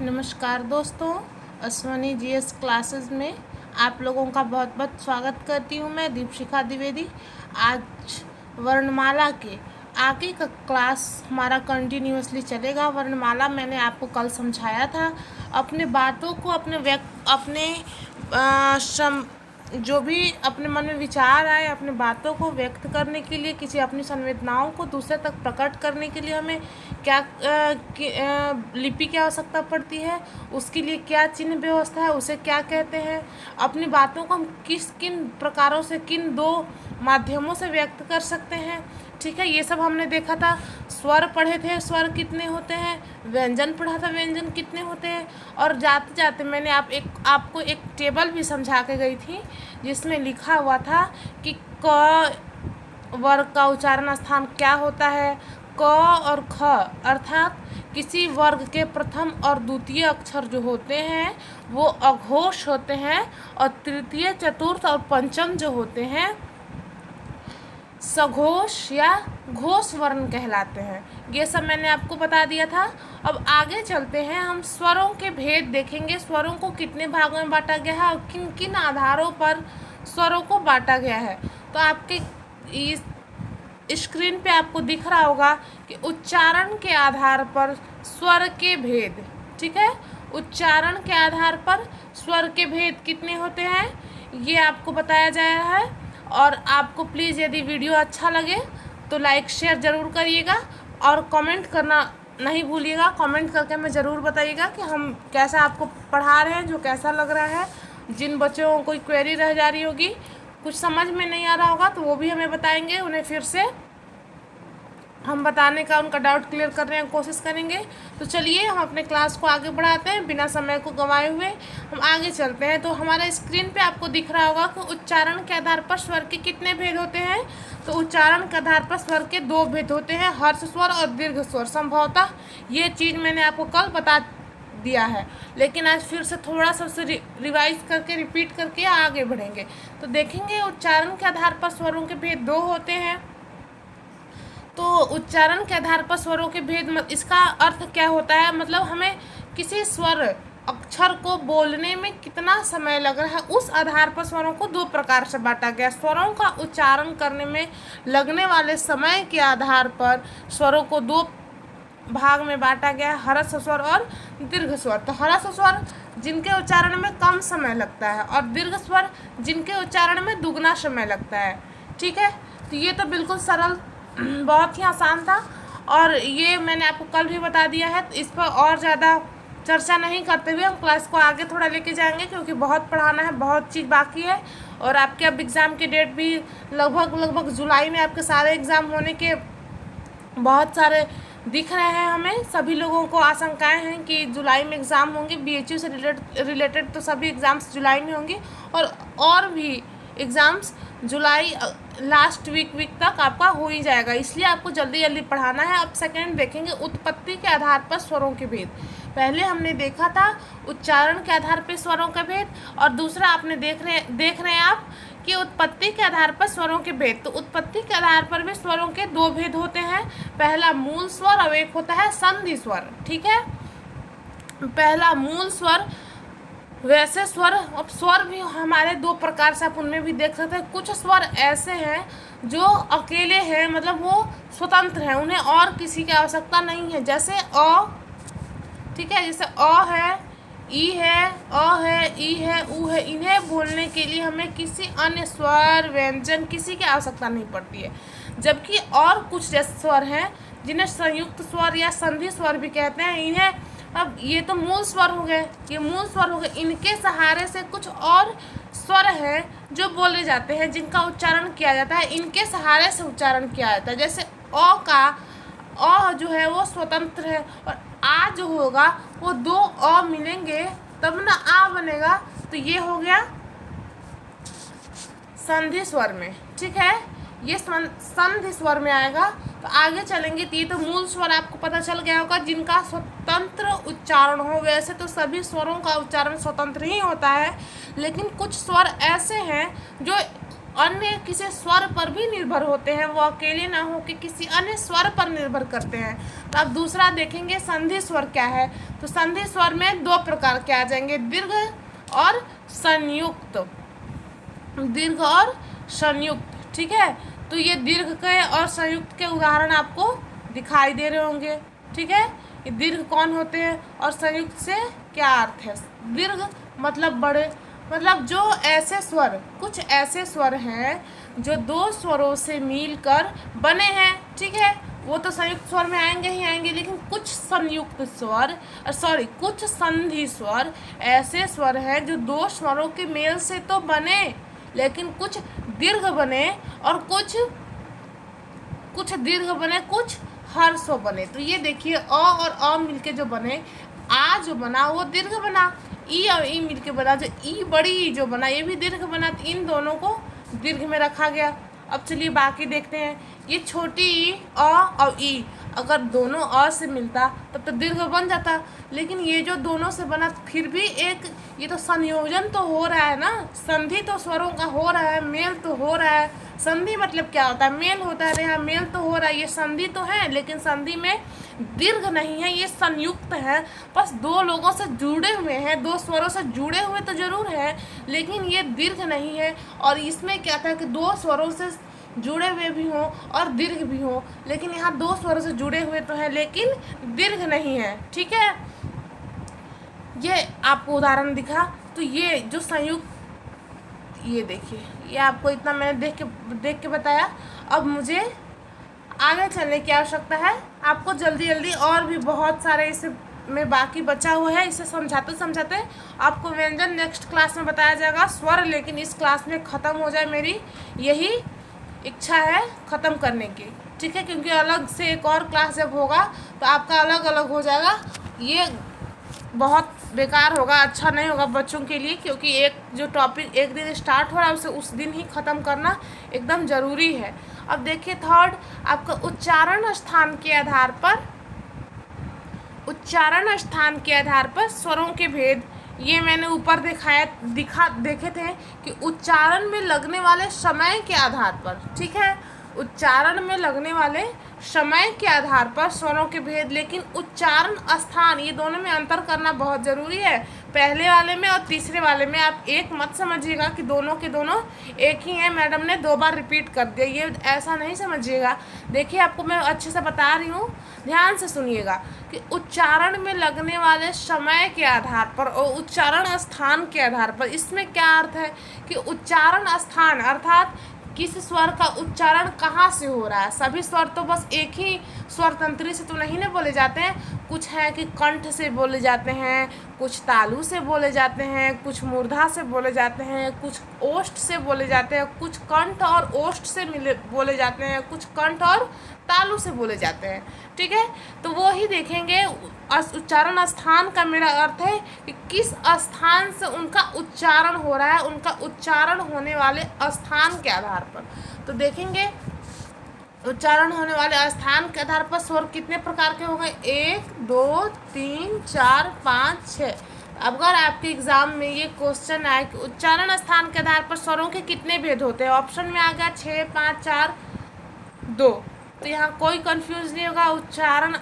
नमस्कार दोस्तों, Ashwani GS classes में आप लोगों का बहुत बहुत स्वागत करती हूँ। मैं दीपशिखा द्विवेदी। आज वर्णमाला के आगे का क्लास हमारा कंटिन्यूअसली चलेगा। वर्णमाला मैंने आपको कल समझाया था। अपने बातों को जो भी अपने मन में विचार आए, अपने बातों को व्यक्त करने के लिए, किसी अपनी संवेदनाओं को दूसरे तक प्रकट करने के लिए हमें क्या लिपि की आवश्यकता पड़ती है, उसके लिए क्या चिन्ह व्यवस्था है, उसे क्या कहते हैं, अपनी बातों को हम किन प्रकारों से, किन दो माध्यमों से व्यक्त कर सकते हैं। ठीक है, ये सब हमने देखा था। स्वर पढ़े थे, स्वर कितने होते हैं। व्यंजन पढ़ा था, व्यंजन कितने होते हैं। और जाते जाते मैंने आपको एक टेबल भी समझा के गई थी, जिसमें लिखा हुआ था कि क वर्ग का उच्चारण स्थान क्या होता है। क और ख अर्थात किसी वर्ग के प्रथम और द्वितीय अक्षर जो होते हैं वो अघोष होते हैं, और तृतीय, चतुर्थ और पंचम जो होते हैं सघोष या घोष वर्ण कहलाते हैं। ये सब मैंने आपको बता दिया था। अब आगे चलते हैं, हम स्वरों के भेद देखेंगे। स्वरों को कितने भागों में बांटा गया है और किन किन आधारों पर स्वरों को बांटा गया है। तो आपके इस स्क्रीन पे आपको दिख रहा होगा कि उच्चारण के आधार पर स्वर के भेद। ठीक है, उच्चारण के आधार पर स्वर के भेद कितने होते हैं ये आपको बताया जा रहा है। और आपको प्लीज़ यदि वीडियो अच्छा लगे तो लाइक शेयर ज़रूर करिएगा और कमेंट करना नहीं भूलिएगा। कमेंट करके हमें ज़रूर बताइएगा कि हम कैसा आपको पढ़ा रहे हैं, जो कैसा लग रहा है। जिन बच्चों को कोई क्वेरी रह जा रही होगी, कुछ समझ में नहीं आ रहा होगा, तो वो भी हमें बताएंगे। उन्हें फिर से हम बताने का, उनका डाउट क्लियर करने की कोशिश करेंगे। तो चलिए हम अपने क्लास को आगे बढ़ाते हैं बिना समय को गंवाए हुए। हम आगे चलते हैं। तो हमारे स्क्रीन पे आपको दिख रहा होगा कि उच्चारण के आधार पर स्वर के कितने भेद होते हैं। तो उच्चारण के आधार पर स्वर के दो भेद होते हैं, हर्ष स्वर और दीर्घ स्वर। संभवतः ये चीज़ मैंने आपको कल बता दिया है, लेकिन आज फिर से थोड़ा सा उसे रिवाइज करके, रिपीट करके आगे बढ़ेंगे। तो देखेंगे उच्चारण के आधार पर स्वरों के भेद दो होते हैं। तो उच्चारण के आधार पर स्वरों के भेद, इसका अर्थ क्या होता है, मतलब हमें किसी स्वर अक्षर को बोलने में कितना समय लग रहा है, उस आधार पर स्वरों को दो प्रकार से बांटा गया। स्वरों का उच्चारण करने में लगने वाले समय के आधार पर स्वरों को दो भाग में बांटा गया, हर्ष स्वर और दीर्घ स्वर। तो हर्ष स्वर जिनके उच्चारण में कम समय लगता है, और दीर्घ स्वर जिनके उच्चारण में दुगना समय लगता है। ठीक है, तो ये तो बिल्कुल सरल, बहुत ही आसान था, और ये मैंने आपको कल भी बता दिया है। तो इस पर और ज़्यादा चर्चा नहीं करते हुए हम क्लास को आगे थोड़ा लेके जाएंगे, क्योंकि बहुत पढ़ाना है, बहुत चीज़ बाकी है। और आपके अब एग्ज़ाम की डेट भी लगभग जुलाई में आपके सारे एग्ज़ाम होने के बहुत सारे दिख रहे हैं। हमें सभी लोगों को आशंकाएं हैं कि जुलाई में एग्ज़ाम होंगे। बीएचयू से रिलेटेड तो सभी एग्ज़ाम्स जुलाई में होंगे, और भी एग्ज़ाम्स जुलाई लास्ट वीक तक आपका हो ही जाएगा। इसलिए आपको जल्दी जल्दी पढ़ाना है। अब सेकंड देखेंगे उत्पत्ति के आधार पर स्वरों के भेद। पहले हमने देखा था उच्चारण के आधार पर स्वरों का भेद, और दूसरा आपने देख रहे हैं आप कि उत्पत्ति के आधार पर स्वरों के भेद। तो उत्पत्ति के आधार पर भी स्वरों के दो भेद होते हैं। पहला मूल स्वर और एक होता है संधि स्वर। ठीक है, पहला मूल स्वर। वैसे स्वर, अब स्वर भी हमारे दो प्रकार से आप उनमें भी देख सकते हैं। कुछ स्वर ऐसे हैं जो अकेले हैं, मतलब वो स्वतंत्र हैं, उन्हें और किसी की आवश्यकता नहीं है। जैसे अ, ठीक है, जैसे अ है, ई है, अ है, ई है, ऊ है। इन्हें बोलने के लिए हमें किसी अन्य स्वर, व्यंजन, किसी की आवश्यकता नहीं पड़ती है। जबकि और कुछ जैसे स्वर हैं जिन्हें संयुक्त स्वर या संधि स्वर भी कहते हैं। इन्हें, अब ये तो मूल स्वर हो गए, ये मूल स्वर हो गए। इनके सहारे से कुछ और स्वर हैं जो बोले जाते हैं, जिनका उच्चारण किया जाता है, इनके सहारे से उच्चारण किया जाता है। जैसे अ का अ जो है वो स्वतंत्र है, और आ जो होगा वो दो अ मिलेंगे तब ना आ बनेगा। तो ये हो गया संधि स्वर में। ठीक है, ये संधि स्वर में आएगा। तो आगे चलेंगे तो ये तो मूल स्वर आपको पता चल गया होगा, जिनका स्वतंत्र उच्चारण हो। वैसे तो सभी स्वरों का उच्चारण स्वतंत्र ही होता है, लेकिन कुछ स्वर ऐसे हैं जो अन्य किसी स्वर पर भी निर्भर होते हैं, वो अकेले ना हो कि किसी अन्य स्वर पर निर्भर करते हैं। तो अब दूसरा देखेंगे संधि स्वर क्या है। तो संधि स्वर में दो प्रकार के आ जाएंगे, दीर्घ और संयुक्त। दीर्घ और संयुक्त, ठीक है। तो ये दीर्घ के और संयुक्त के उदाहरण आपको दिखाई दे रहे होंगे, ठीक है। ये दीर्घ कौन होते हैं और संयुक्त से क्या अर्थ है। दीर्घ मतलब बड़े, मतलब जो ऐसे स्वर, कुछ ऐसे स्वर हैं जो दो स्वरों से मिलकर बने हैं, ठीक है। वो तो संयुक्त स्वर में आएंगे ही आएंगे, लेकिन कुछ संयुक्त स्वर, कुछ संधि स्वर ऐसे स्वर हैं जो दो स्वरों के मेल से तो बने, लेकिन कुछ दीर्घ बने और कुछ दीर्घ बने, कुछ हर्ष बने। तो ये देखिए अ और अ मिलके जो बने, आ जो बना वो दीर्घ बना, ई और ई मिलके बना जो ई बड़ी ई जो बना ये भी दीर्घ बना। तो इन दोनों को दीर्घ में रखा गया। अब चलिए बाकी देखते हैं। ये छोटी ई अ और ई अगर दोनों अ से मिलता तब तो दीर्घ बन जाता, लेकिन ये जो दोनों से बना फिर भी एक, ये तो संयोजन तो हो रहा है ना, संधि तो स्वरों का हो रहा है, मेल तो हो रहा है। संधि मतलब क्या होता है, मेल होता है। यहाँ मेल तो हो रहा है, ये संधि तो है, लेकिन संधि में दीर्घ नहीं है, ये संयुक्त है। बस दो लोगों से जुड़े हुए हैं, दो स्वरों से जुड़े हुए तो जरूर है, लेकिन ये दीर्घ नहीं है। और इसमें क्या था कि दो स्वरों से जुड़े हुए भी हों और दीर्घ भी हों, लेकिन यहाँ दो स्वरों से जुड़े हुए तो हैं लेकिन दीर्घ नहीं है, ठीक है। ये आपको उदाहरण दिखा। तो ये जो संयुक्त, ये देखिए, ये आपको इतना मैंने देख के बताया। अब मुझे आगे चलने की आवश्यकता है। आपको जल्दी जल्दी और भी बहुत सारे इसे में बाकी बचा हुआ है, इसे समझाते समझाते आपको व्यंजन नेक्स्ट क्लास में बताया जाएगा। स्वर लेकिन इस क्लास में ख़त्म हो जाए, मेरी यही इच्छा है ख़त्म करने की, ठीक है। क्योंकि अलग से एक और क्लास जब होगा तो आपका अलग अलग हो जाएगा, ये बहुत बेकार होगा, अच्छा नहीं होगा बच्चों के लिए। क्योंकि एक जो टॉपिक एक दिन स्टार्ट हो रहा है उसे उस दिन ही ख़त्म करना एकदम ज़रूरी है। अब देखिए थर्ड, आपका उच्चारण स्थान के आधार पर, उच्चारण स्थान के आधार पर स्वरों के भेद। ये मैंने ऊपर देखे थे कि उच्चारण में लगने वाले समय के आधार पर, ठीक है, उच्चारण में लगने वाले समय के आधार पर स्वरों के भेद। लेकिन उच्चारण स्थान, ये दोनों में अंतर करना बहुत ज़रूरी है। पहले वाले में और तीसरे वाले में आप एक मत समझिएगा कि दोनों के दोनों एक ही हैं, मैडम ने दो बार रिपीट कर दिया, ये ऐसा नहीं समझिएगा। देखिए आपको मैं अच्छे से बता रही हूँ, ध्यान से सुनिएगा कि उच्चारण में लगने वाले समय के आधार पर और उच्चारण स्थान के आधार पर, इसमें क्या अर्थ है कि उच्चारण स्थान अर्थात किस स्वर का उच्चारण कहाँ से हो रहा है। सभी स्वर तो बस एक ही स्वर तंत्री से तो नहीं ना बोले जाते हैं, कुछ है कि कंठ से बोले जाते हैं, कुछ तालु से बोले जाते हैं, कुछ मूर्धा से बोले जाते हैं, कुछ ओष्ठ से बोले जाते हैं, कुछ कंठ और ओष्ठ से बोले जाते हैं, कुछ कंठ और तालु से बोले जाते हैं, ठीक है। तो वो ही देखेंगे। उच्चारण स्थान का मेरा अर्थ है कि किस स्थान से उनका उच्चारण हो रहा है, उनका उच्चारण होने वाले स्थान के आधार पर। तो देखेंगे उच्चारण होने वाले स्थान के आधार पर स्वर कितने प्रकार के होंगे, 1 2 3 4 5 6। अगर आपके एग्जाम में ये क्वेश्चन आए कि उच्चारण स्थान के आधार पर स्वरों के कितने भेद होते हैं, ऑप्शन में आ गया 6 5 4 2, तो यहाँ कोई कंफ्यूज नहीं होगा। उच्चारण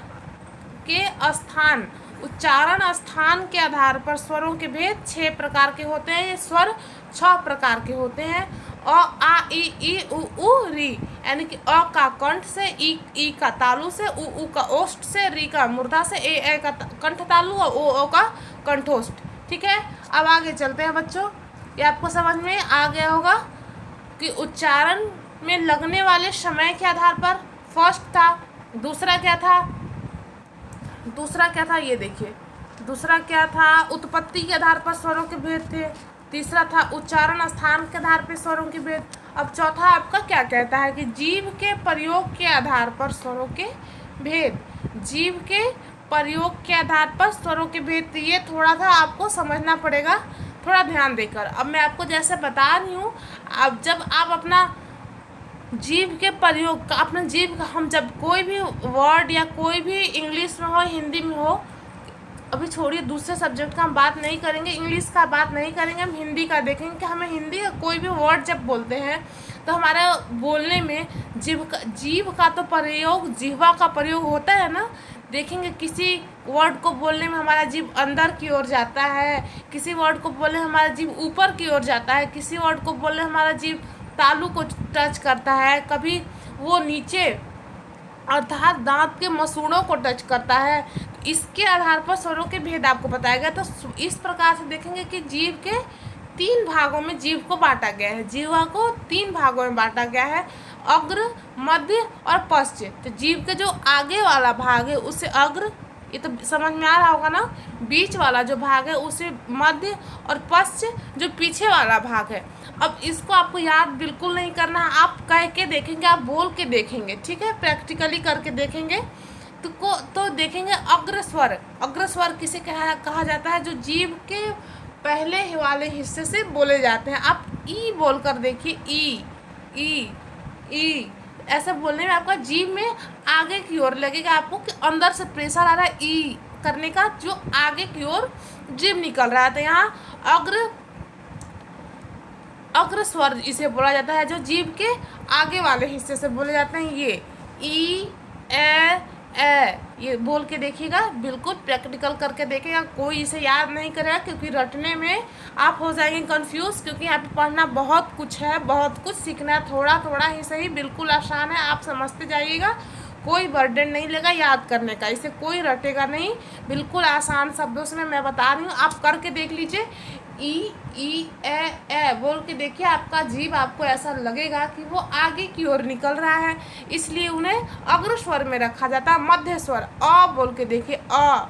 स्थान के आधार पर स्वरों के भेद 6 प्रकार के होते हैं। ये स्वर 6 प्रकार के होते हैं। अ आ ई उ ऊ री, यानी कि अ का कंठ से, ई का तालु से, उ का ओष्ठ से, री का मूर्धा से, ए का कंठ तालु और ओ का कंठोष्ठ, ठीक है। अब आगे चलते हैं बच्चों, ये आपको समझ में आ गया होगा कि उच्चारण में लगने वाले समय के आधार पर फर्स्ट था। दूसरा क्या था ये देखिए, दूसरा क्या था, उत्पत्ति के आधार पर स्वरों के भेद थे। तीसरा था उच्चारण स्थान के आधार पर स्वरों के भेद। अब चौथा आपका क्या कहता है कि जीव के प्रयोग के आधार पर स्वरों के भेद, जीव के प्रयोग के आधार पर स्वरों के भेद। ये थोड़ा सा आपको समझना पड़ेगा, थोड़ा ध्यान देकर। अब मैं आपको जैसे बता रही हूँ, अब जब आप अपना जीव के प्रयोग का, अपने जीव का, हम जब कोई भी वर्ड या कोई भी इंग्लिश में हो हिंदी में हो अभी छोड़िए, दूसरे सब्जेक्ट का हम बात नहीं करेंगे, इंग्लिश का बात नहीं करेंगे, हम हिंदी का देखेंगे कि हमें हिंदी का कोई भी वर्ड जब बोलते हैं तो हमारा बोलने में जीभ का तो प्रयोग, जिह्वा का प्रयोग होता है ना। देखेंगे किसी वर्ड को बोलने में हमारा जीभ अंदर की ओर जाता है, किसी वर्ड को बोलने में हमारा जीभ ऊपर की ओर जाता है, किसी वर्ड को बोलने में हमारा जीभ तालू को टच करता है, कभी वो नीचे अर्थात दांत के मसूड़ों को टच करता है। इसके आधार पर स्वरों के भेद आपको बताया गया। तो इस प्रकार से देखेंगे कि जीभ के 3 भागों में जीभ को बांटा गया है, जीवा को 3 भागों में बांटा गया है, अग्र, मध्य और पश्च। तो जीभ के जो आगे वाला भाग है उसे अग्र, ये तो समझ में आ रहा होगा ना, बीच वाला जो भाग है उसे मध्य, और पश्च जो पीछे वाला भाग है। अब इसको आपको याद बिल्कुल नहीं करना है, आप कह के देखेंगे, आप बोल के देखेंगे, ठीक है, प्रैक्टिकली करके देखेंगे तो देखेंगे अग्रस्वर। अग्रस्वर किसे कहा जाता है? जो जीभ के पहले वाले हिस्से से बोले जाते हैं। आप ई बोल कर देखिए, ई ई ई, ऐसा बोलने में आपका जीभ में आगे की ओर लगेगा आपको कि अंदर से प्रेशर आ रहा है ई करने का, जो आगे की ओर जीभ निकल रहा है। तो यहाँ अग्र स्वर इसे बोला जाता है, जो जीभ के आगे वाले हिस्से से बोले जाते हैं। ये ई ए, ये बोल के देखिएगा, बिल्कुल प्रैक्टिकल करके देखेगा, कोई इसे याद नहीं करेगा, क्योंकि रटने में आप हो जाएंगे कंफ्यूज, क्योंकि यहाँ पे पढ़ना बहुत कुछ है, बहुत कुछ सीखना है, थोड़ा थोड़ा ही सही, बिल्कुल आसान है, आप समझते जाइएगा, कोई बर्डन नहीं लेगा याद करने का, इसे कोई रटेगा नहीं, बिल्कुल आसान शब्दों से मैं बता रही हूँ, आप करके देख लीजिए। ई ए बोल के देखिए, आपका जीभ आपको ऐसा लगेगा कि वो आगे की ओर निकल रहा है, इसलिए उन्हें अग्र स्वर में रखा जाता है। मध्य स्वर अ बोल के देखिए, अ,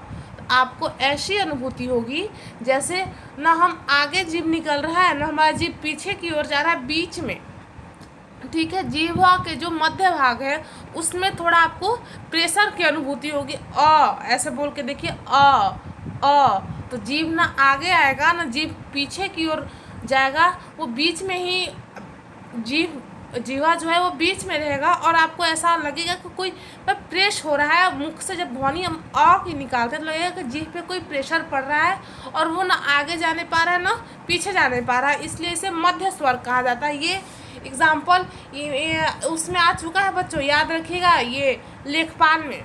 आपको ऐसी अनुभूति होगी जैसे ना हम आगे जीभ निकल रहा है, ना हमारा जीभ पीछे की ओर जा रहा है, बीच में, ठीक है। जीवा के जो मध्य भाग है उसमें थोड़ा आपको प्रेशर की अनुभूति होगी। ऐसे बोल के देखिए, अ, तो जीभ ना आगे आएगा ना जीभ पीछे की ओर जाएगा, वो बीच में ही जीवा जो है वो बीच में रहेगा, और आपको ऐसा लगेगा कि कोई प्रेस हो रहा है मुख से। जब ध्वनि हम अ की निकालते हैं तो लगेगा कि जीभ पे कोई प्रेशर पड़ रहा है, और वो ना आगे जाने पा रहा है ना पीछे जाने पा रहा है, इसलिए इसे मध्य स्वर कहा जाता है। ये एग्जाम्पल ये उसमें आ चुका है बच्चों, याद रखिएगा। ये लेखपाल में,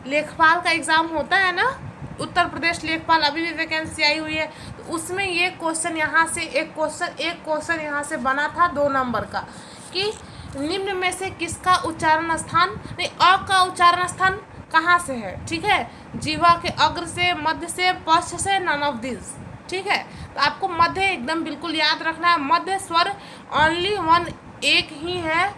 लेखपाल का एग्ज़ाम होता है ना, उत्तर प्रदेश लेखपाल, अभी भी वैकेंसी आई हुई है, तो उसमें ये क्वेश्चन यहाँ से एक क्वेश्चन यहाँ से बना था 2 नंबर का, कि निम्न में से किसका उच्चारण स्थान नहीं, अ का उच्चारण स्थान कहाँ से है, ठीक है, जीवा के अग्र से, मध्य से, पश्च से, नन ऑफ दिस, ठीक है। तो आपको मध्य एकदम बिल्कुल याद रखना है, मध्य स्वर ओनली वन, एक ही है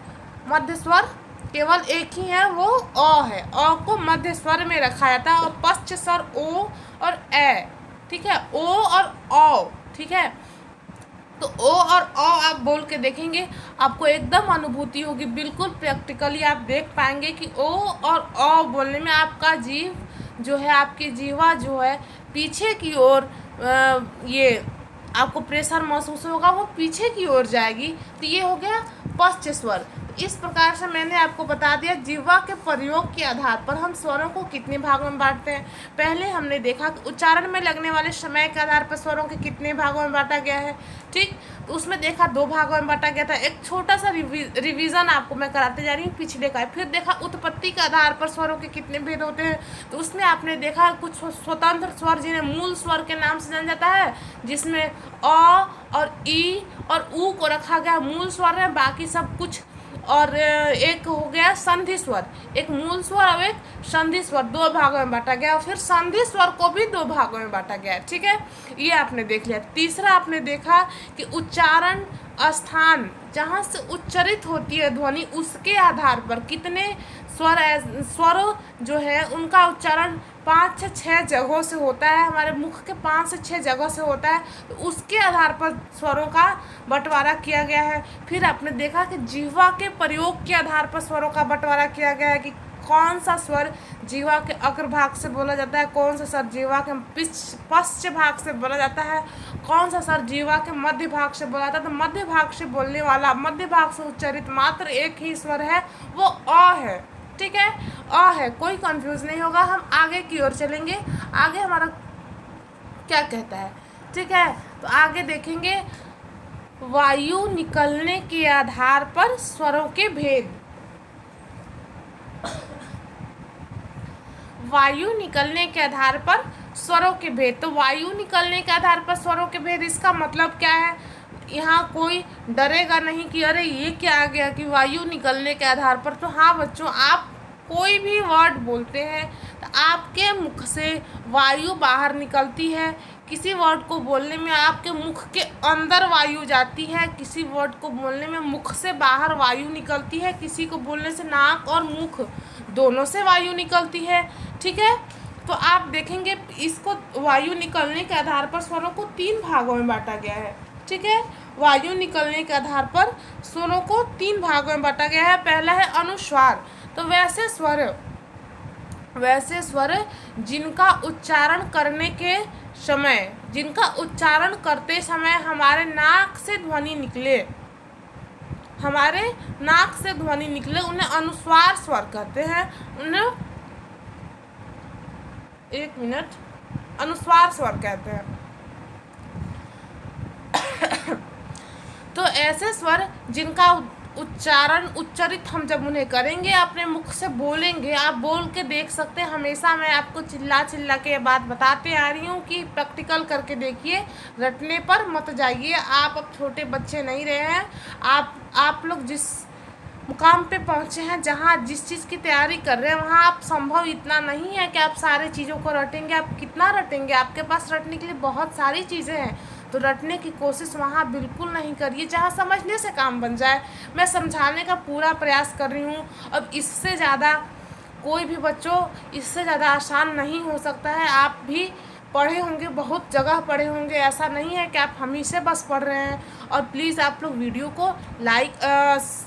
मध्य स्वर, केवल एक ही है, वो अ है, अ को मध्य स्वर में रखा जाता है, और पश्च स्वर ओ और ए, ठीक है, ओ और औ, ठीक है। तो ओ और अ आप बोल के देखेंगे, आपको एकदम अनुभूति होगी, बिल्कुल प्रैक्टिकली आप देख पाएंगे कि ओ और अ बोलने में आपका जीभ जो है, आपकी जीवा जो है पीछे की ओर, ये आपको प्रेशर महसूस होगा, वो पीछे की ओर जाएगी, तो ये हो गया पश्च स्वर। इस प्रकार से मैंने आपको बता दिया जिह्वा के प्रयोग के आधार पर हम स्वरों को कितने भागों में बांटते हैं। पहले हमने देखा कि उच्चारण में लगने वाले समय के आधार पर स्वरों के कितने भागों में बांटा गया है, ठीक। तो उसमें देखा 2 भागों में बांटा गया था। एक छोटा सा रिवीजन आपको मैं कराते जा रही हूँ पिछले का। फिर देखा उत्पत्ति के आधार पर स्वरों के कितने भेद होते हैं, तो उसमें आपने देखा कुछ स्वतंत्र स्वर जिन्हें मूल स्वर के नाम से जाना जाता है, जिसमें अ और ई और ऊ को रखा गया मूल स्वर है, बाकी सब कुछ, और एक हो गया संधि स्वर, एक मूल स्वर और एक संधि स्वर, 2 भागों में बांटा गया, और फिर संधि स्वर को भी 2 भागों में बांटा गया, ठीक है। ये आपने देख लिया। तीसरा आपने देखा कि उच्चारण स्थान, जहाँ से उच्चरित होती है ध्वनि, उसके आधार पर कितने स्वर जो है उनका उच्चारण 5 से 6 जगहों से होता है, हमारे मुख के 5 से 6 जगहों से होता है, तो उसके आधार पर स्वरों का बंटवारा किया गया है। फिर आपने देखा कि जिह्वा के प्रयोग के आधार पर स्वरों का बंटवारा किया गया है, कि कौन सा स्वर जिह्वा के अग्र भाग से बोला जाता है, कौन सा स्वर जिह्वा के पश्च भाग से बोला जाता है, कौन सा स्वर जिह्वा के मध्य भाग से बोला जाता है। तो मध्य भाग से बोलने वाला, मध्य भाग से उच्चारित मात्र एक ही स्वर है, वो अ है, ठीक है, अ है, कोई कंफ्यूज नहीं होगा। हम आगे की ओर चलेंगे, आगे हमारा क्या कहता है। ठीक है, तो आगे देखेंगे वायु निकलने के आधार पर स्वरों के भेद। वायु निकलने के आधार पर स्वरों के भेद। तो वायु निकलने के आधार पर स्वरों के भेद, इसका मतलब क्या है, यहाँ कोई डरेगा नहीं कि अरे ये क्या आ गया कि वायु निकलने के आधार पर। तो हाँ बच्चों, आप कोई भी वर्ड बोलते हैं तो आपके मुख से वायु बाहर निकलती है। किसी वर्ड को बोलने में आपके मुख के अंदर वायु जाती है, किसी वर्ड को बोलने में मुख से बाहर वायु निकलती है, किसी को बोलने से नाक और मुख दोनों से वायु निकलती है। ठीक है, तो आप देखेंगे इसको वायु निकलने के आधार पर स्वरों को 3 भागों में बांटा गया है। ठीक है, वायु निकलने के आधार पर स्वरों को 3 भागों में बांटा गया है। पहला है अनुस्वार। तो वैसे स्वर जिनका उच्चारण करते समय हमारे नाक से ध्वनि निकले, उन्हें अनुस्वार स्वर कहते हैं। उन्हें अनुस्वार स्वर कहते हैं। तो ऐसे स्वर जिनका उच्चरित हम जब उन्हें करेंगे, अपने मुख से बोलेंगे, आप बोल के देख सकते हैं। हमेशा मैं आपको चिल्ला के ये बात बताते आ रही हूँ कि प्रैक्टिकल करके देखिए, रटने पर मत जाइए। आप अब छोटे बच्चे नहीं रहे हैं। आप लोग जिस मुकाम पे पहुँचे हैं, जहाँ जिस चीज़ की तैयारी कर रहे हैं, वहाँ आप संभव इतना नहीं है कि आप सारे चीज़ों को रटेंगे। आप कितना रटेंगे, आपके पास रटने के लिए बहुत सारी चीज़ें हैं। तो रटने की कोशिश वहाँ बिल्कुल नहीं करिए जहाँ समझने से काम बन जाए। मैं समझाने का पूरा प्रयास कर रही हूँ। अब इससे ज़्यादा कोई भी बच्चों, इससे ज़्यादा आसान नहीं हो सकता है। आप भी पढ़े होंगे, बहुत जगह पढ़े होंगे, ऐसा नहीं है कि आप हम ही से बस पढ़ रहे हैं। और प्लीज़ आप लोग वीडियो को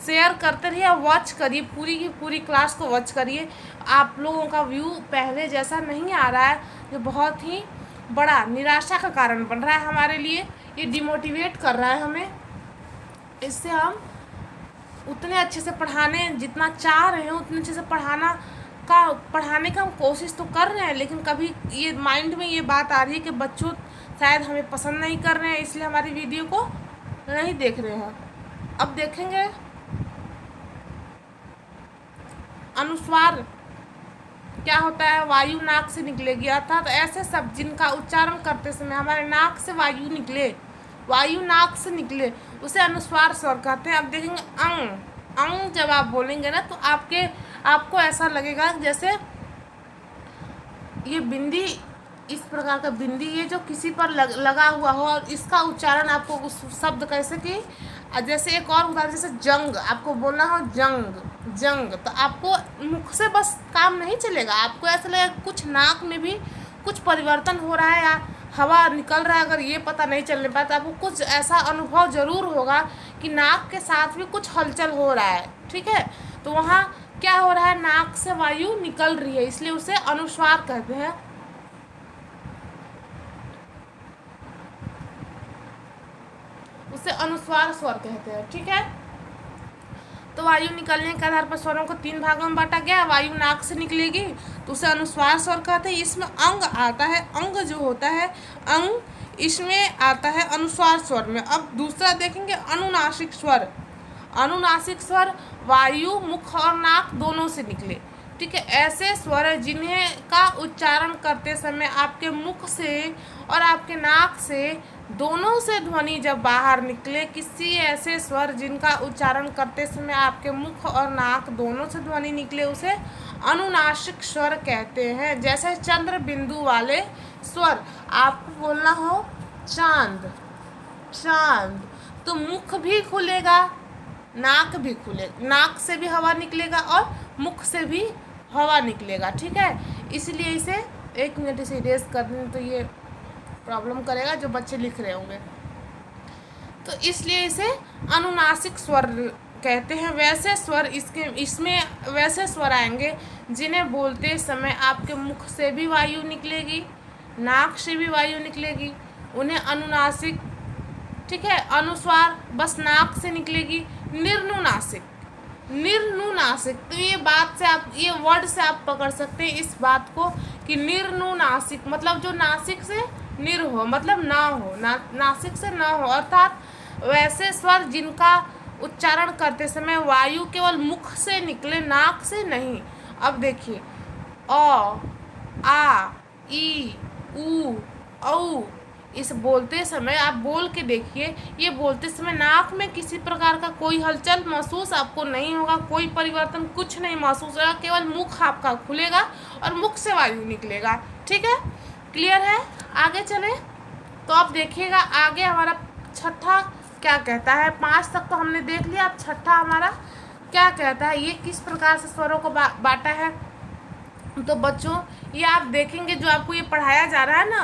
शेयर करते रहिए, वॉच करिए, पूरी की पूरी क्लास को वॉच करिए। आप लोगों का व्यू पहले जैसा नहीं आ रहा है, जो बहुत ही बड़ा निराशा का कारण बन रहा है हमारे लिए। ये डिमोटिवेट कर रहा है हमें। इससे हम उतने अच्छे से पढ़ाने जितना चाह रहे हैं, उतने अच्छे से पढ़ाने का हम कोशिश तो कर रहे हैं, लेकिन कभी ये माइंड में ये बात आ रही है कि बच्चों शायद हमें पसंद नहीं कर रहे हैं, इसलिए हमारी वीडियो को नहीं देख रहे हैं। अब देखेंगे अनुस्वार क्या होता है। वायु नाक से निकलेगी, अर्थात ऐसे शब्द जिनका उच्चारण करते समय हमारे नाक से वायु नाक से निकले, उसे अनुस्वार स्वर कहते हैं। अब देखेंगे अंग जब आप बोलेंगे ना, तो आपको ऐसा लगेगा जैसे ये बिंदी, इस प्रकार का बिंदी ये जो किसी पर लगा हुआ हो, और इसका उच्चारण आपको उस शब्द कैसे कि जैसे एक और उदाहरण, जैसे जंग, आपको बोलना हो जंग, तो आपको मुख से बस काम नहीं चलेगा। आपको ऐसा लगेगा कुछ नाक में भी कुछ परिवर्तन हो रहा है या हवा निकल रहा है। अगर ये पता नहीं चलने पाता, आपको कुछ ऐसा अनुभव ज़रूर होगा कि नाक के साथ भी कुछ हलचल हो रहा है। ठीक है, तो वहाँ क्या हो रहा है, नाक से वायु निकल रही है, इसलिए उसे अनुस्वार कहते हैं। उसे अनुस्वार स्वर कहते हैं। ठीक है, तो वायु निकलने के आधार पर स्वरों को 3 भागों में बांटा गया। वायु नाक से निकलेगी तो उसे अनुस्वार स्वर कहते हैं। इसमें अंग आता है, अंग जो होता है, अंग इसमें आता है अनुस्वार स्वर में। अब दूसरा देखेंगे अनुनासिक स्वर। अनुनासिक स्वर वायु मुख और नाक दोनों से निकले। ठीक है, ऐसे स्वर जिन्हें का उच्चारण करते समय आपके मुख से और आपके नाक से दोनों से ध्वनि जब बाहर निकले, किसी ऐसे स्वर जिनका उच्चारण करते समय आपके मुख और नाक दोनों से ध्वनि निकले, उसे अनुनासिक स्वर कहते हैं। जैसे चंद्र बिंदु वाले स्वर, आपको बोलना हो चांद, तो मुख भी खुलेगा, नाक भी खुलेगा, नाक से भी हवा निकलेगा और मुख से भी हवा निकलेगा। ठीक है, इसलिए इसे 1 मिनट इसे इरेज कर दें तो ये प्रॉब्लम करेगा जो बच्चे लिख रहे होंगे। तो इसलिए इसे अनुनासिक स्वर कहते हैं। वैसे स्वर इसमें वैसे स्वर आएंगे जिन्हें बोलते समय आपके मुख से भी वायु निकलेगी, नाक से भी वायु निकलेगी, उन्हें अनुनासिक, ठीक है, अनुस्वार बस नाक से निकलेगी। निर्नुनासिक, तो ये बात से आप, ये वर्ड से आप पकड़ सकते हैं इस बात को कि निर्नुनासिक मतलब जो नासिक से निर हो मतलब ना हो, नासिक से ना हो, अर्थात वैसे स्वर जिनका उच्चारण करते समय वायु केवल मुख से निकले, नाक से नहीं। अब देखिए अ, आ, ई, उ, औ, इस बोलते समय आप बोल के देखिए, ये बोलते समय नाक में किसी प्रकार का कोई हलचल महसूस आपको नहीं होगा, कोई परिवर्तन कुछ नहीं महसूस होगा, केवल मुख आपका खुलेगा और मुख से वायु निकलेगा। ठीक है, क्लियर है? आगे चले तो आप देखिएगा आगे हमारा छठा क्या कहता है। 5 तक तो हमने देख लिया, अब छठा हमारा क्या कहता है, ये किस प्रकार से स्वरों को बांटा है। तो बच्चों ये आप देखेंगे जो आपको ये पढ़ाया जा रहा है ना,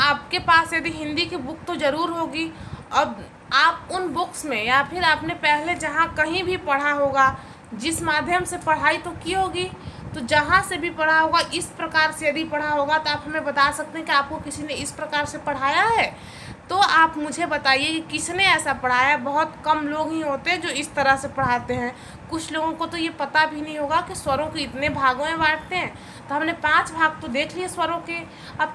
आपके पास यदि हिंदी की बुक तो ज़रूर होगी। अब आप उन बुक्स में या फिर आपने पहले जहाँ कहीं भी पढ़ा होगा, जिस माध्यम से पढ़ाई तो की होगी, तो जहाँ से भी पढ़ा होगा इस प्रकार से यदि पढ़ा होगा तो आप हमें बता सकते हैं कि आपको किसी ने इस प्रकार से पढ़ाया है। तो आप मुझे बताइए कि किसने ऐसा पढ़ाया है। बहुत कम लोग ही होते हैं जो इस तरह से पढ़ाते हैं। कुछ लोगों को तो ये पता भी नहीं होगा कि स्वरों को इतने भागों में बांटते हैं। तो हमने 5 भाग तो देख लिए स्वरों के, अब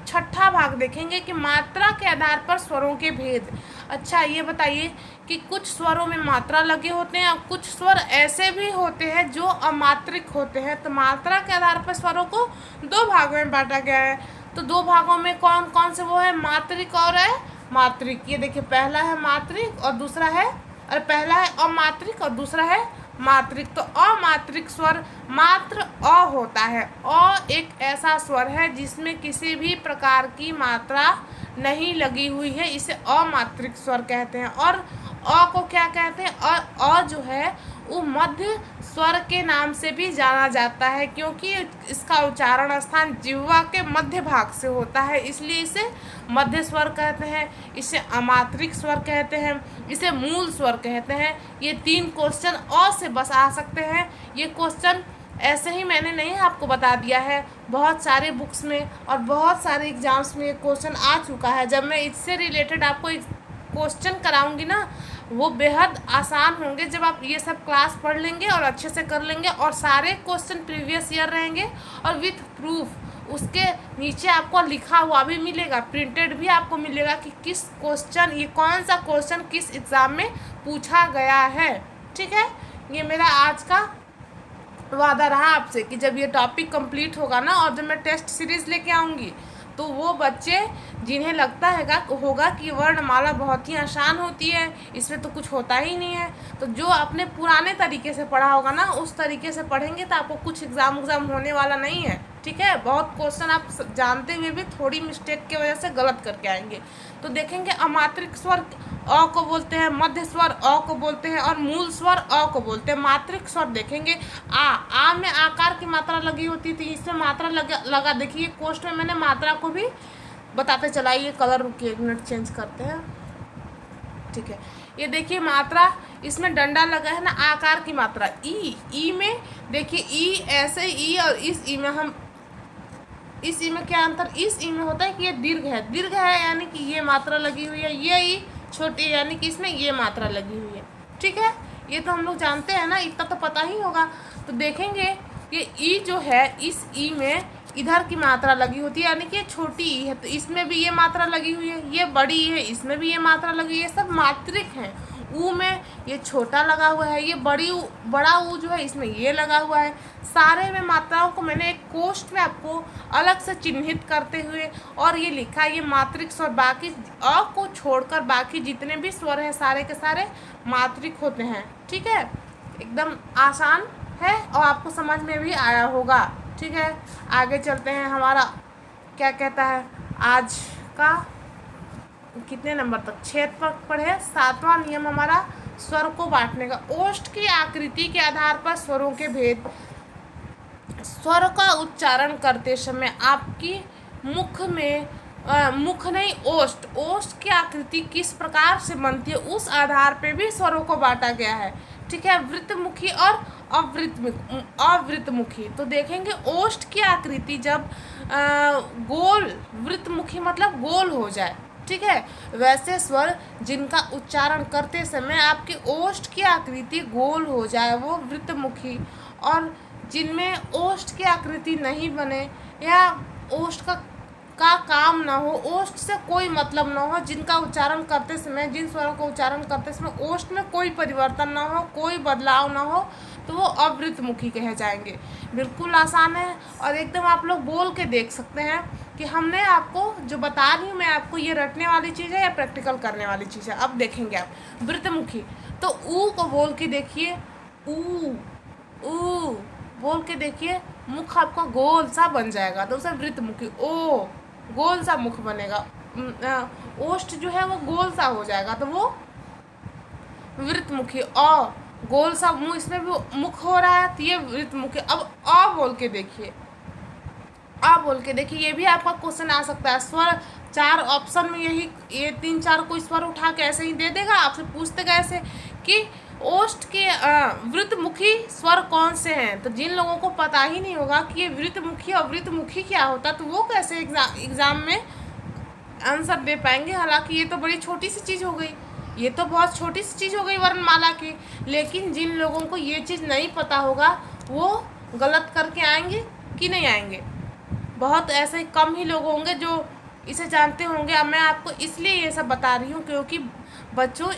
छठा भाग देखेंगे कि मात्रा के आधार पर स्वरों के भेद। अच्छा ये बताइए कि कुछ स्वरों में मात्रा लगे होते हैं और कुछ स्वर ऐसे भी होते हैं जो अमात्रिक होते हैं। तो मात्रा के आधार पर स्वरों को 2 भागों में बांटा गया है। तो 2 भागों में कौन कौन से वो है, मात्रिक और है मात्रिक। ये देखिए पहला है मात्रिक और दूसरा है, और पहला है अमात्रिक और दूसरा है मात्रिक। तो अमात्रिक स्वर मात्र अ होता है। अ एक ऐसा स्वर है जिसमें किसी भी प्रकार की मात्रा नहीं लगी हुई है, इसे अमात्रिक स्वर कहते हैं। और अ को क्या कहते हैं, अ जो है वो मध्य स्वर के नाम से भी जाना जाता है, क्योंकि इसका उच्चारण स्थान जिह्वा के मध्य भाग से होता है, इसलिए इसे मध्य स्वर कहते हैं, इसे अमात्रिक स्वर कहते हैं, इसे मूल स्वर कहते हैं। ये 3 क्वेश्चन अ से बस आ सकते हैं। ये क्वेश्चन ऐसे ही मैंने नहीं आपको बता दिया है, बहुत सारे बुक्स में और बहुत सारे एग्जाम्स में ये क्वेश्चन आ चुका है। जब मैं इससे रिलेटेड आपको क्वेश्चन कराऊंगी ना, वो बेहद आसान होंगे जब आप ये सब क्लास पढ़ लेंगे और अच्छे से कर लेंगे, और सारे क्वेश्चन प्रीवियस ईयर रहेंगे और विथ प्रूफ उसके नीचे आपको लिखा हुआ भी मिलेगा, प्रिंटेड भी आपको मिलेगा कि किस क्वेश्चन, ये कौन सा क्वेश्चन किस एग्ज़ाम में पूछा गया है। ठीक है, ये मेरा आज का वादा रहा आपसे कि जब ये टॉपिक कंप्लीट होगा ना और जब मैं टेस्ट सीरीज़ लेके आऊँगी, तो वो बच्चे जिन्हें लगता होगा कि वर्णमाला बहुत ही आसान होती है, इसमें तो कुछ होता ही नहीं है, तो जो आपने पुराने तरीके से पढ़ा होगा ना उस तरीके से पढ़ेंगे तो आपको कुछ एग्ज़ाम होने वाला नहीं है। ठीक है, बहुत क्वेश्चन आप जानते हुए भी थोड़ी मिस्टेक की वजह से गलत करके आएंगे। तो देखेंगे अमात्रिक स्वर अ को बोलते हैं, मध्य स्वर अ को बोलते हैं और मूल स्वर अ को बोलते हैं। मात्रिक स्वर देखेंगे आ में आकार की मात्रा लगी होती थी, इसमें मात्रा लगा देखिए कोष्ठ में मैंने मात्रा को भी बताते चला। ये कलर रुकिए, एक मिनट चेंज करते हैं। ठीक है, ये देखिए मात्रा, इसमें डंडा लगा है ना, आकार की मात्रा ई में देखिए ई ऐसे ई, और इस ई में हम इस ई में क्या अंतर, इस ई में होता है कि ये दीर्घ है यानी कि ये मात्रा लगी हुई है, ये ई छोटी यानी कि इसमें ये मात्रा लगी हुई है। ठीक है, ये तो हम लोग जानते हैं ना, इतना तो पता ही होगा। तो देखेंगे ये ई जो है, इस ई में इधर की मात्रा लगी होती है यानी कि ये छोटी ई है, तो इसमें भी ये मात्रा लगी हुई है। ये बड़ी ई है, इसमें भी ये मात्रा लगी हुई है। सब मात्रिक हैं। ऊ में ये छोटा लगा हुआ है, ये बड़ा ऊ जो है इसमें ये लगा हुआ है। सारे में मात्राओं को मैंने एक कोष्ठ में आपको अलग से चिन्हित करते हुए और ये लिखा है, ये मात्रिक स्वर, बाकी अ को छोड़कर बाकी जितने भी स्वर हैं सारे के सारे मात्रिक होते हैं। ठीक है, एकदम आसान है और आपको समझ में भी आया होगा। ठीक है, आगे चलते हैं। हमारा क्या कहता है आज का कितने नंबर तक, 6 तक पढ़े। 7वां नियम हमारा स्वर को बांटने का। ओष्ठ की आकृति के आधार पर स्वरों के भेद। स्वर का उच्चारण करते समय आपकी मुख में मुख नहीं, ओष्ठ की आकृति किस प्रकार से बनती है उस आधार पे भी स्वरों को बांटा गया है। ठीक है, वृत्तमुखी और अवृतमुखी। तो देखेंगे ओष्ठ की आकृति जब गोल, वृत्तमुखी मतलब गोल हो जाए, ठीक है, वैसे स्वर जिनका उच्चारण करते समय आपके ओष्ठ की आकृति गोल हो जाए वो वृत्तमुखी, और जिनमें ओष्ठ की आकृति नहीं बने या ओष्ठ का का काम ना हो, ओष्ठ से कोई मतलब ना हो, जिनका उच्चारण करते समय, जिन स्वरों का उच्चारण करते समय ओष्ठ में कोई परिवर्तन ना हो, कोई बदलाव ना हो, तो वो अवृतमुखी कहे जाएंगे। बिल्कुल आसान है और एकदम आप लोग बोल के देख सकते हैं कि हमने आपको जो बता रही हूँ मैं आपको, ये रटने वाली चीज़ है या प्रैक्टिकल करने वाली चीज़ है। अब देखेंगे आप वृतमुखी, तो ऊ को बोल के देखिए, ऊ ऊ बोल के देखिए, मुख आपका गोल सा बन जाएगा तो उसे वृतमुखी। ओ गोल सा मुख बनेगा, ओष्ठ जो है वो गोल सा हो जाएगा तो वो वृतमुखी। गोल सा मुंह, इसमें भी मुख हो रहा है तो ये वृतमुखी। अब बोल के देखिए, बोल के देखिए, ये भी आपका क्वेश्चन आ सकता है। स्वर 4 ऑप्शन में यही, ये 3-4 कोई स्वर उठा के ऐसे ही दे देगा, आपसे पूछते गए ऐसे कि ओष्ठ के वृतमुखी स्वर कौन से हैं। तो जिन लोगों को पता ही नहीं होगा कि ये वृतमुखी और वृतमुखी क्या होता, तो वो कैसे एग्जाम में आंसर दे पाएंगे। हालांकि ये तो बड़ी छोटी सी चीज़ हो गई, ये तो बहुत छोटी सी चीज़ हो गई वर्णमाला की, लेकिन जिन लोगों को ये चीज़ नहीं पता होगा वो गलत करके आएंगे कि नहीं आएंगे। बहुत ऐसे कम ही लोग होंगे जो इसे जानते होंगे। अब मैं आपको इसलिए ये सब बता रही हूँ क्योंकि बच्चों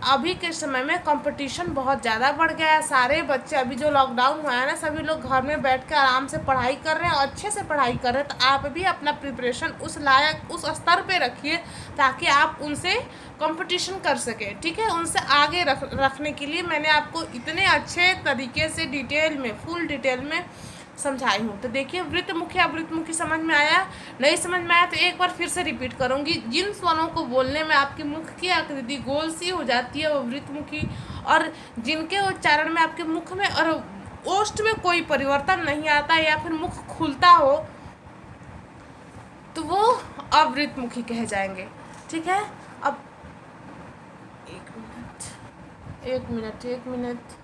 अभी के समय में कंपटीशन बहुत ज़्यादा बढ़ गया है। सारे बच्चे, अभी जो लॉकडाउन हुआ है ना, सभी लोग घर में बैठ कर आराम से पढ़ाई कर रहे हैं और अच्छे से पढ़ाई कर रहे हैं। तो आप भी अपना प्रिपरेशन उस लायक, उस स्तर पे रखिए ताकि आप उनसे कंपटीशन कर सकें। ठीक है, उनसे आगे रखने के लिए मैंने आपको इतने अच्छे तरीके से डिटेल में, फुल डिटेल में समझाई हूँ। तो देखिए वृतमुखी अवृतमुखी समझ में आया? नहीं समझ में आया तो एक बार फिर से रिपीट करूँगी। जिन स्वरों को बोलने में आपके मुख की आकृति गोल सी हो जाती है वो वृतमुखी, और जिनके उच्चारण में आपके मुख में और ओष्ठ में कोई परिवर्तन नहीं आता या फिर मुख खुलता हो तो वो अवृतमुखी कहे जाएंगे। ठीक है, अब एक मिनट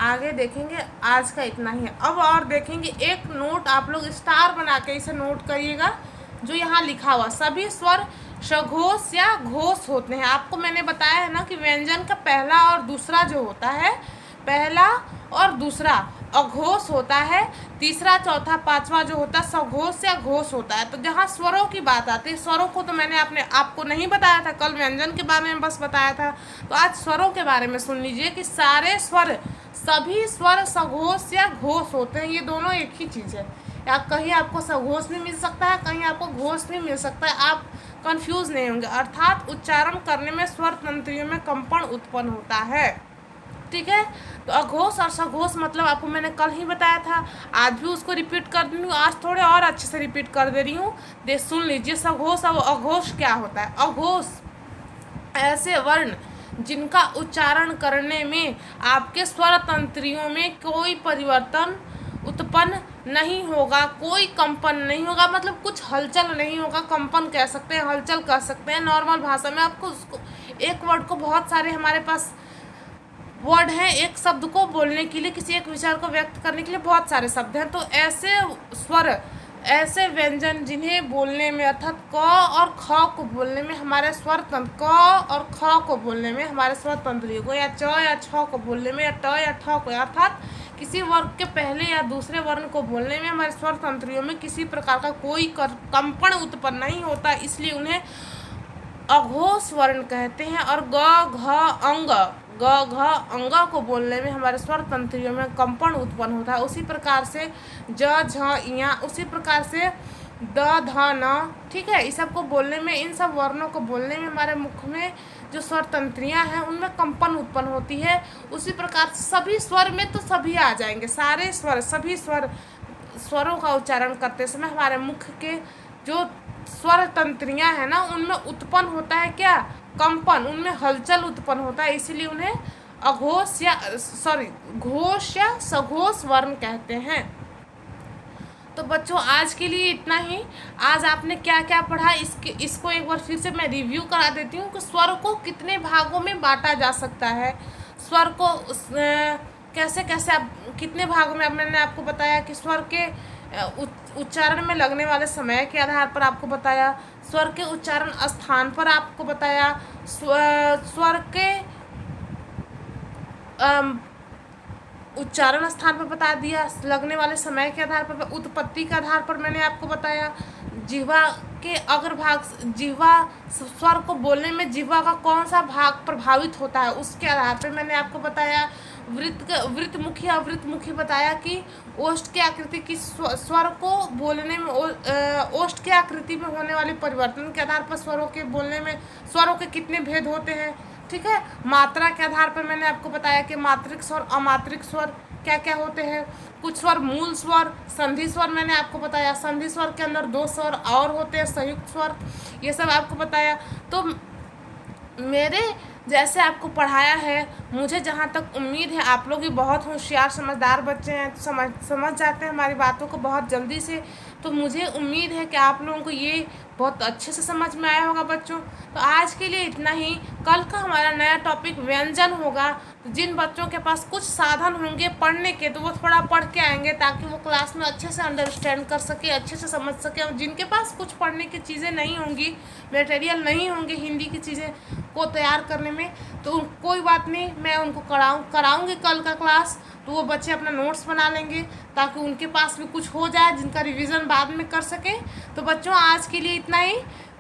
आगे देखेंगे। आज का इतना ही है। अब और देखेंगे एक नोट, आप लोग स्टार बना के इसे नोट करिएगा। जो यहाँ लिखा हुआ, सभी स्वर सघोष या घोष होते हैं। आपको मैंने बताया है ना कि व्यंजन का पहला और दूसरा जो होता है, पहला और दूसरा अघोष होता है, तीसरा चौथा पांचवा जो होता है सघोष या घोष होता है। तो जहाँ स्वरों की बात आती है, स्वरों को तो मैंने आपको नहीं बताया था, कल व्यंजन के बारे में बस बताया था। तो आज स्वरों के बारे में सुन लीजिए कि सारे स्वर, सभी स्वर सघोष या घोष होते हैं। ये दोनों एक ही चीज़ है, या कहीं आपको सघोष भी मिल सकता है, कहीं आपको घोष भी मिल सकता है, आप कंफ्यूज नहीं होंगे। अर्थात उच्चारण करने में स्वर तंत्रियों में कंपन उत्पन्न होता है। ठीक है, तो अघोष और सघोष मतलब आपको मैंने कल ही बताया था, आज भी उसको रिपीट कर रही हूँ, आज थोड़े और अच्छे से रिपीट कर दे रही हूँ। सुन लीजिए सघोष और अघोष क्या होता है। अघोष ऐसे वर्ण जिनका उच्चारण करने में आपके स्वर तंत्रियों में कोई परिवर्तन उत्पन्न नहीं होगा, कोई कंपन नहीं होगा, मतलब कुछ हलचल नहीं होगा। कंपन कह सकते हैं, हलचल कह सकते हैं नॉर्मल भाषा में। आपको उसको एक वर्ड को, बहुत सारे हमारे पास वर्ड हैं एक शब्द को बोलने के लिए, किसी एक विचार को व्यक्त करने के लिए बहुत सारे शब्द हैं। तो ऐसे स्वर, ऐसे व्यंजन जिन्हें बोलने में, अर्थात क और ख को बोलने में हमारे स्वर तंत्र, क और ख को बोलने में हमारे स्वर तंत्रियों को, या च या छ को बोलने में, या ट या ठ को, अर्थात किसी वर्ग के पहले या दूसरे वर्ण को बोलने में हमारे स्वर तंत्रियों में किसी प्रकार का कोई कंपन उत्पन्न नहीं होता, इसलिए उन्हें अघोष वर्ण कहते हैं। और ग घ अंग को बोलने में हमारे स्वर तंत्रियों में कंपन उत्पन्न होता है। उसी प्रकार से ज झ इया, उसी प्रकार से द ध न, ठीक है, इस सब को बोलने में, इन सब वर्णों को बोलने में हमारे मुख में जो स्वर तंत्रियाँ हैं उनमें कंपन उत्पन्न होती है। उसी प्रकार सभी स्वर में तो सभी आ जाएंगे, सारे स्वर, सभी स्वरों का उच्चारण करते समय हमारे मुख के जो स्वर तंत्रियाँ हैं ना, उनमें उत्पन्न होता है क्या, कंपन, उनमें हलचल उत्पन्न होता है, इसीलिए उन्हें अघोष या घोष या सघोष वर्ण कहते हैं। तो बच्चों आज के लिए इतना ही। आज आपने क्या क्या पढ़ा इसको एक बार फिर से मैं रिव्यू करा देती हूँ कि स्वर को कितने भागों में बांटा जा सकता है, स्वर को कैसे कैसे आप कितने भागों में, अब मैंने आपको बताया कि स्वर के उच्चारण में लगने वाले समय के आधार पर आपको बताया, स्वर के उच्चारण स्थान पर आपको बताया, स्वर के उच्चारण स्थान पर बता दिया, लगने वाले समय के आधार पर, उत्पत्ति के आधार पर मैंने आपको बताया, जिह्वा के अग्रभाग, जिह्वा स्वर को बोलने में जिह्वा का कौन सा भाग प्रभावित होता है, उसके आधार पर मैंने आपको बताया। वृत्तमुखी अवृत्तमुखी बताया कि ओष्ठ की आकृति की स्वर को बोलने में ओष्ठ की आकृति में होने वाले परिवर्तन के आधार पर स्वरों के बोलने में स्वरों के कितने भेद होते हैं। ठीक है, मात्रा के आधार पर मैंने आपको बताया कि मात्रिक स्वर अमात्रिक स्वर क्या क्या होते हैं। कुछ स्वर मूल स्वर, संधि स्वर मैंने आपको बताया, संधि स्वर के अंदर 2 स्वर और होते हैं, संयुक्त स्वर, ये सब आपको बताया। तो मेरे जैसे आपको पढ़ाया है, मुझे जहाँ तक उम्मीद है आप लोग भी बहुत होशियार समझदार बच्चे हैं, तो समझ जाते हैं हमारी बातों को बहुत जल्दी से। तो मुझे उम्मीद है कि आप लोगों को ये बहुत अच्छे से समझ में आया होगा बच्चों। तो आज के लिए इतना ही। कल का हमारा नया टॉपिक व्यंजन होगा। तो जिन बच्चों के पास कुछ साधन होंगे पढ़ने के, तो वो थोड़ा पढ़ के आएंगे ताकि वो क्लास में अच्छे से अंडरस्टैंड कर सके, अच्छे से समझ सके। और जिनके पास कुछ पढ़ने की चीज़ें नहीं होंगी, मटेरियल नहीं होंगे हिंदी की चीज़ें को तैयार करने में, तो कोई बात नहीं, मैं उनको कराऊंगी कल का क्लास। तो वो बच्चे अपना नोट्स बना लेंगे ताकि उनके पास भी कुछ हो जाए जिनका रिवीजन बाद में कर सके। तो बच्चों आज के लिए इतना ही।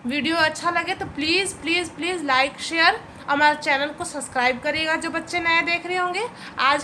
वीडियो अच्छा लगे तो please please please like share, हमारे चैनल को सब्सक्राइब करिएगा जो बच्चे नए देख रहे होंगे। आज